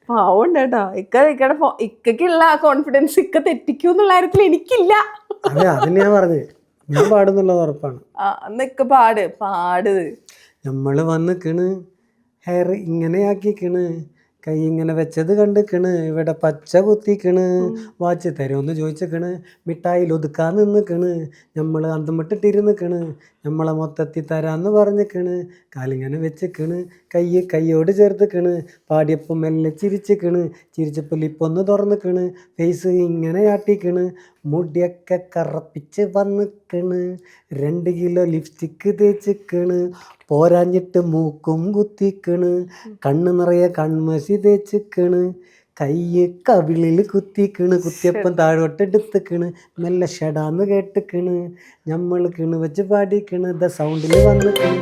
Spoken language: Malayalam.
പാവണ്ട് കേട്ടോ. ഇക്കുള്ള ആ കോൺഫിഡൻസ് ഇക്ക തെറ്റിക്കൂന്നുള്ള കാര്യത്തിൽ എനിക്കില്ല. അതെ, അതിന് ഞാൻ പറഞ്ഞു, ഞാൻ പാടുന്നുള്ളത് ഉറപ്പാണ്. അന്നൊക്കെ പാട്. നമ്മള് വന്നിക്കണ്, ഹെയർ ഇങ്ങനെ ആക്കിക്കണ്, കൈ ഇങ്ങനെ വെച്ചത് കണ്ടിക്കണ്, ഇവിടെ പച്ച കുത്തിക്കണ്, വാച്ച് തരുമെന്ന് ചോദിച്ചിക്കണ്, മിഠായിൽ ഒതുക്കാൻ നിന്നിക്കണ്, നമ്മൾ അന്തം വിട്ടിട്ടിരുന്നിക്കണ്, നമ്മളെ മൊത്തത്തിൽ തരാന്ന് പറഞ്ഞിക്കണ്, കാലിങ്ങനെ വെച്ചിക്കണ്, കൈയോട് ചേർത്തിക്കണ്, പാടിയപ്പം മെല്ലെ ചിരിച്ചിക്കണ്, ചിരിച്ചപ്പോൾ ലിപ്പൊന്ന് തുറന്നിക്കണ്, ഫേസ് ഇങ്ങനെ ആട്ടിക്കണ്, മുടിയൊക്കെ കറപ്പിച്ച് വന്നിക്കണ്, 2 കിലോ ലിപ്സ്റ്റിക്ക് തേച്ചിക്കണ്, പോരാഞ്ഞിട്ട് മൂക്കും കുത്തിക്കണ്, കണ്ണ് നിറയെ കൺമശി തേച്ചിക്കണ്, കയ്യ് കവിളിൽ കുത്തിക്കണ്, കുത്തിയപ്പം താഴോട്ടെടുത്തിക്കണ്, മെല്ലെ ഷെടാന്ന് കേട്ടിക്കണ്, നമ്മൾ കിണ് വെച്ച് പാടിക്കണ്, ദ സൗണ്ടിൽ വന്നിക്കണ്.